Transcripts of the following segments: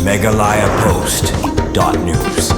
megalayapost.news.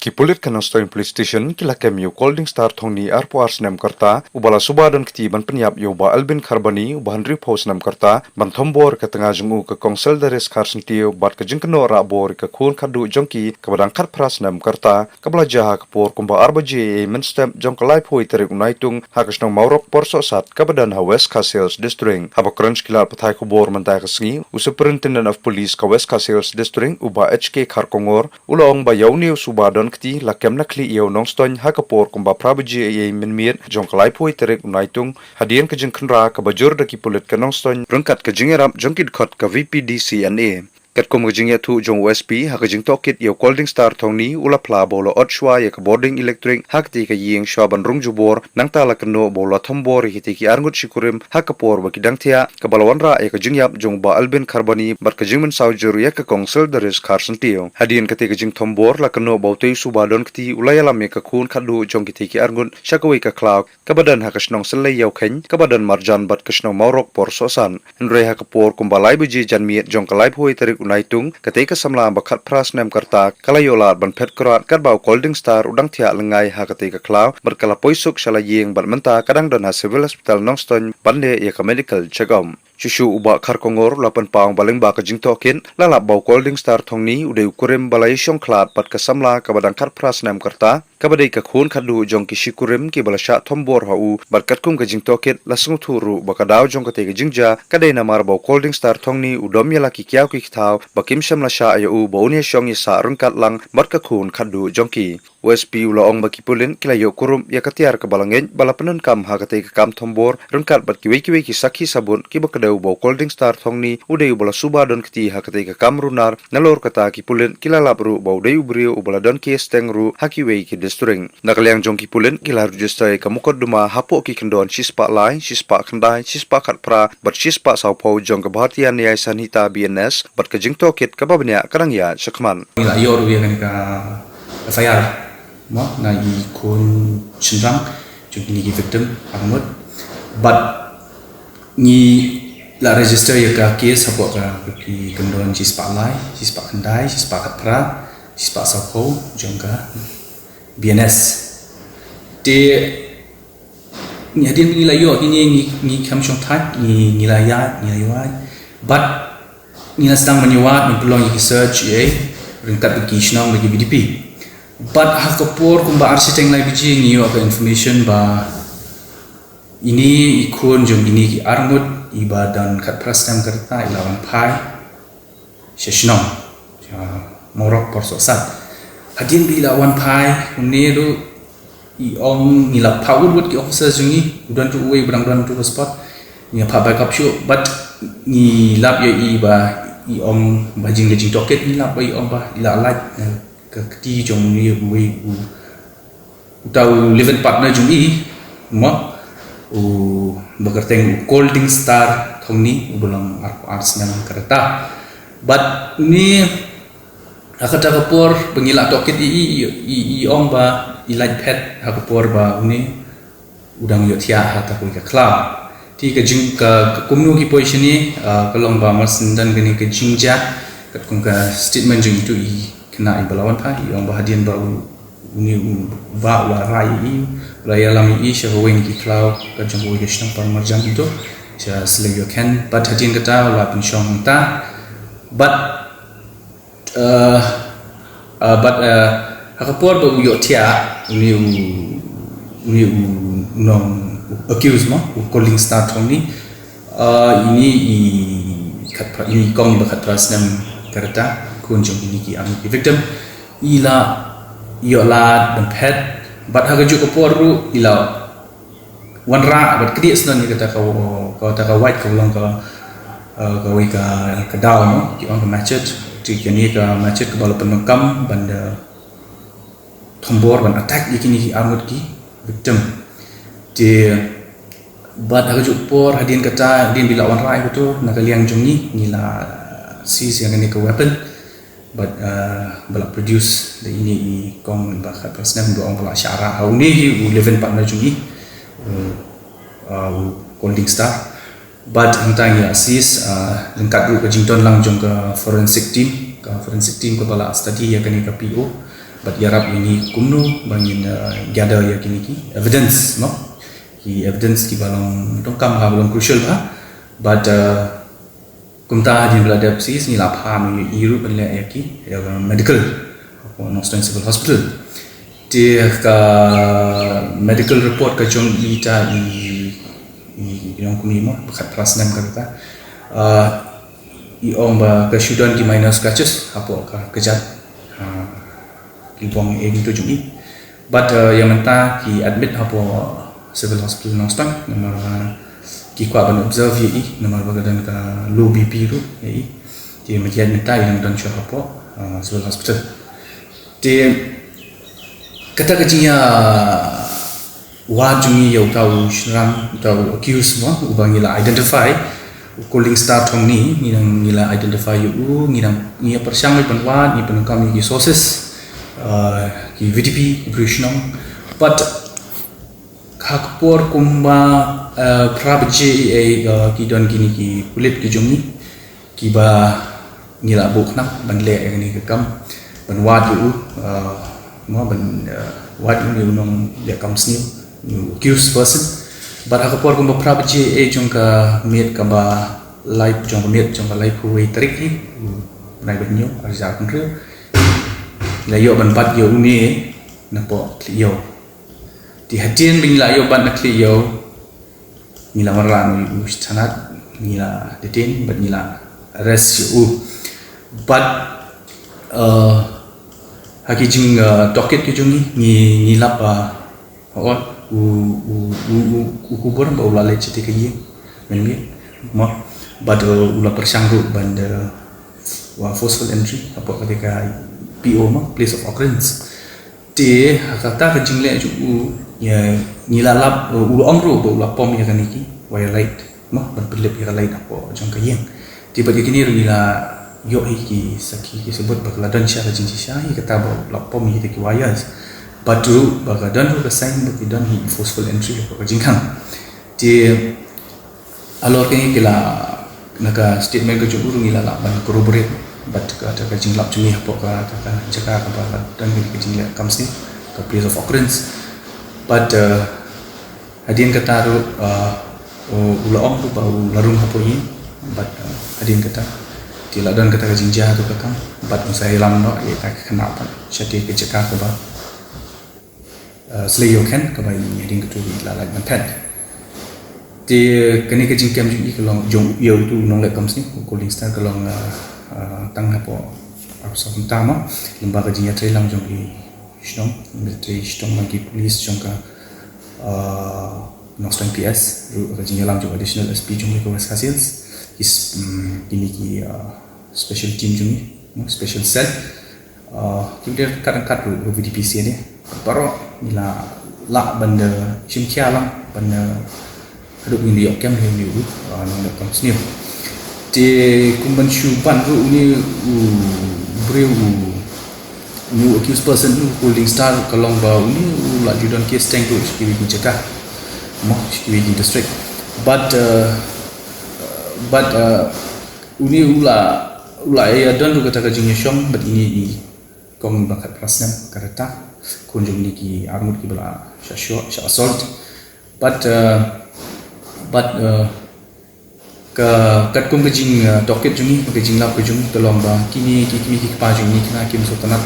Kipulit kanang stoin police station kila kemyo Colding Star thongni arpo arsnam karta ubala subadan kiti ban penyap yo ba Albin Kharbani ubahan repost nam karta ban thombor ka tanga jungu ka kongsel dares kharsin tio bat ka jingkno ra bor ka khun khadu jongki ka badang khat pras nam karta kabla jaha ka por kumba arbaji menstem jong ka life hoi tere unaitung hakasnong maurok porso sat ka badan ha West Castles district haba crunch kila pathai ko bor mantai ka sngi superintendent of police ka West Castles district uba HK Kharkongor ulong ba yauni subadan kti lakem nakli iyo nongston hakapor kumba prabaji ay minmir jong kalai poi terek unaitung hadian ka jingkhnra ka bajur da kipulit ka nongston rungkat ka jingerap jongkid khot ka VPDCNA kat kum ka jingya thu jong OSP ha ka jing tokit iyo Colding Star thongni ulapla bolo otshwa ya ka boarding electric hakti ka ying shaban rungjubor nangtala kano bolo thombor hiti ki arngut shikurim hakapor ba kidangthia ka balwanra ya ka jingyap jong ba Albin Kharbani bar ka jingmen saujur ya ka kongsel daris kharsan tio hadian ka te ka jing thombor la kano bautei subadon kti ulayalam ya ka khun khadu jong ki ki arngut shakawai ka cloud ka badan ha ka snong selai yaw khen ka badan marjan bat ka snong maurok por sosan enre ha ka por kumbalai buji janmiet jong ka live hoi tarik unaitung ketika samla bakhat pras nem karta kalayolat ban phet krat kat bau Colding Star udang thia lengai ha ketika klau berkala poisuk shala yeng ban menta kadang don ha civil hospital nongston bande ya ka medical checkup Shushu uba Kharkongor lapan paung baling ba ka jingtokin lalap bau Colding Star thongni udai ukurim balai syong klat pat ka samla ka badang khat pras nem karta kabadai ka khun khadu jong ki shikurim ki balasha thombor hau barkat kum ka jingtokin lasung thuru ba ka daw jong ka te ka jingja kadai na mar bau Colding Star thongni udom yala ki kyau ki thau bakim samla sha ayu baunia syong isa rungkat lang bar ka khun khadu jong ki OSP ulaong bakipulin kilayo kurum ya katiar ka balangin balapanun kam ha ka te ka kam thombor rungkat bat ki weki sakhi sabun ki bakadau bau Colding Star thongni udai ubala subadon kti ha ka te ka kam runar nalor kata kipulin kilalap ru bau dai ubrio ubala don ki steng ru haki wei ki disturing nakaliang jong kipulin kilar register ka mukod duma hapo ki kendon sispa lai sispa khandai sispa khat pra bat sispa saupo jong ka bhartiya nyai sanhita BNS bat ka jingto kit ka babnya karang ya sakman ila yor wi kan ka FIR mo na I kun chinrang jong ni ki victim amut but ni la register ya ka case hapo ka ki kendon sispa lai sispa khandai sispa khat pra sispa saupo jong ka BNS te ni hadin ni la yo ni kam chong thai ni la ya ni la but ni la stang manyawat ni pelong ki search ye ringkat ki shnong bagi BDP but hakapor kumba architect lai biji ni yo ka information ba ini ikun jom ini ki arngut ibadan kat prastam karta ilawan pai seshnong morok porso sat hadin bila wan pai uneru I ong nila power wood ki officer jungi udan tu uwe berang dan tu spot ni apa backup show but ni lap ya I ba I ong bajing le jing toket ni lap ba I ong ba ila light ke keti jong ni uwe utau live partner jungi mo bekerteng Colding Star thongni ubelang arts nang kereta but ni akata kapor pengilak toket I ong ba ilaj pet hakapor ba uni udang yo thia hata ko ka kla ti ka jing ka kumnu ki position ni kalong ba masindan gani ka jingja kat kum ka statement jing tu I kena I balawan pa I ong ba hadian ba uni ba wa rai I raya lam I shawen ki kla ka jong wo yeshna par marjan itu ja sleg yo ken but hadian kata la pin shong ta but hakapor ba yo tia uni non accuse mo Colding Star thongni ini I khat ini kong ba khat pras nam karta kun jong ini ki am victim ila yo la dan pet but hagaju kapor ru ila wanra but krias non ni kata ka ta ka white ka long ka wi ka daw no ki on ka matchet ti ni ka matchet ka bala penekam banda thombor ban attack ikini armut ki victim te bat hagaju por hadin kata din bila wan rai betul nakaliang jongi nila seize yang ni ke weapon but bala produce the ini kong ba khat presnem do ong bala syara hau ni 11 partner jongi Colding Star but hentang ya seize lengkap ru ke jington lang jong ke forensic team ka forensic team ko bala study ya kani ka PO but yarap ini kumno bangin gather ya kini ki evidence no ki evidence ki balong tong kam ha balong crucial ba but kumta di belada psis ni lapha mi iru bele ya ki medical Nostran Civil Hospital dia ka medical report ka jong ita yang kuni mo bakat prasnam kata i omba ka sudan di minor scratches apo ka kejat ki bong gitu jong but yang mentah ki admit apo civil hospital Nostran nomor ki kwa ban observe yi nomor bagadan ka low BP ru yi dia makian minta yang dan cho apo civil hospital dia kata kecinya wajungi yau tahu serang tahu accuse semua ubang ila identify calling star thong ni nang ila identify you nang ni persiang ni penwa ni penungkam ni sources ki VDP operational but khakpor kumba prabje ki don gini ki kulit ki jomni ki ba ngila bukna banle ni kam banwat you mo ban wat you nong dia kam sni accused person but akapor kumba prabje jongka met ka ba live jong met jong live ku trik ni nai ban nyu arja kun ru la yo ban pat yo ni na po yo di hadien bin la yo ban na kli yo ni la marla no stanat ni la detain but ni la arrest you but haki jing docket ki jungi ni lap or kubur ba ulale chete kayi menmi mo but ula persang ru band wa forceful entry apa ketika PO ma place of occurrence te kata kajing le ju ya nila lap ula ongru ba ula pom ya kaniki wire light mo ban perlip ya light apa jong kayeng tiba kini ru nila yo iki saki sebut bakaladan sya kajing sya kata ba ula pom ya ki wires Batu bagadan ru kesaing bakidan hi forceful entry ko jingkang di alor kini kila naga statement ko juru ngila la ban corroborate but ka ta jinglap jumi hapo ka ta jaka ka ba dan ki jinglap comes ni ka place of occurrence but hadin kata ru ula om tu ba larung hapo hi but hadin kata di ladan kata jinja tu ka kam but saya lam no ye ta kenapa syati ke jaka ka ba selayo kan kabai yang itu la la mantan di kini ke jingkem ji kalau jong yo tu nong le kams ni calling star kalau tang apa so utama lembaga jinya trelang jong di shtong military shtong lagi police jong ka Nostran PS ru jinya lang jong additional SP jong ko hasil is ini ki special team jong special cell kita kadang-kadang ru VDPC ni baru nila la benda simkia lang benda haduk ni yok kem ni nong dak kam sniu ti kumban shuban ru ni breu new accused person holding star kalong ba ni la judon case tank tu skiwi ku jaka mo skiwi di district but uni ula ya don ru kata kajing syong but ini kong bakat prasnam karata kunjung ni ki armut ki bala sya assault but ka kat kum kejing docket jungi kejing lap kejung tolong ba kini ki pa jungi kena kim so tanap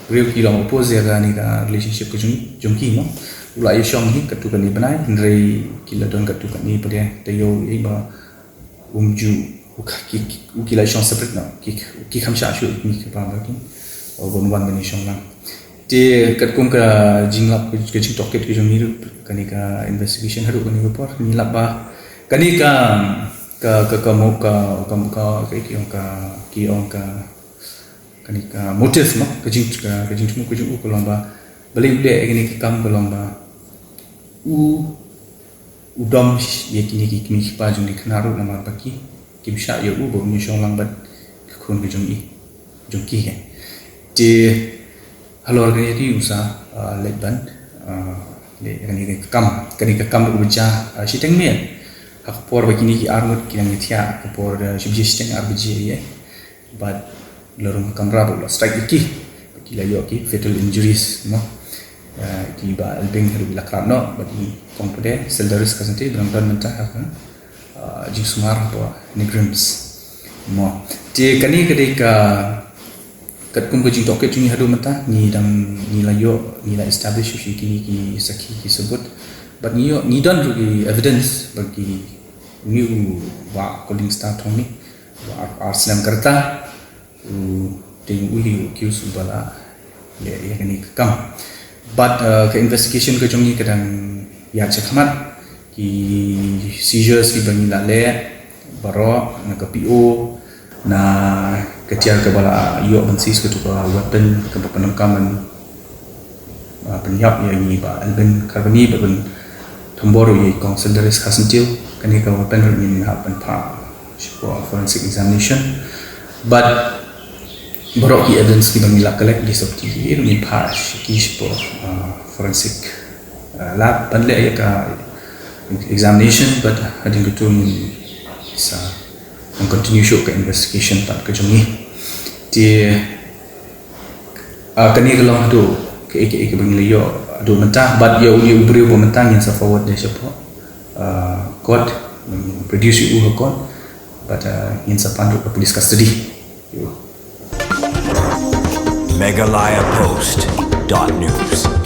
real ki long oppose ya ni ka relationship kejung jungki no ula ye shong ni katu kan ni banai ndrei ki la don katu kan ni pade tayo e ba umju ki la shong separate no ki kham sha shu ni ki pa ba ki gon wan bani shong lang di kat kum ka jinglap ke jing docket ke jong ni kani ka investigation haru kani report ni lap ba kani ka mo ka ki ong ka kani ka motive no ke jing tumu ke jing ko lamba bali ble kani ka kam ko lamba udom ye kini ki mi pa jong ni knaru nama baki kim sha yo bo ni shong lang bat khun ke jong ki he di halo organi di usa leban le kani ka kam ko baca siteng me hak por begini ki armut ki yang tia por shibji siteng arbji ye but lorong kamera bola strike iki bagi layo ki fatal injuries no ki ba albing haru bila krano bagi komputer seldaris kasante berangkat mentah jing sumar po negrams mo ti kani ketika kat kum ko jing toket jing haru mentah ni dang ni layo ni la establish shi ki saki ki sebut but ni don rugi evidence bagi new wa calling star thong ni wa arslam karta ting uhi kiu subala ya kani kam but ke investigation ke jongi kadang ya cekmat ki seizures ki bangi la le baro na ke PO na ketiar ke bala yo mensis ke tukar weapon ke penangkaman penyap ya ni ba albin karbani ben tomboro ye consideris kasentil kani ka weapon ni happen pa forensic examination but borok ki evidence ki bangila collect di sopti ni pass ki spo forensic lab panle ya ka examination but hading kutum sa continue show ka investigation pat ka jami ti kani kalau tu ke bangila yo do mentah but ya uli ubri bo mentah yang sa forward de spo court produce you court but in sa pandu ka police custody Megalayapost.news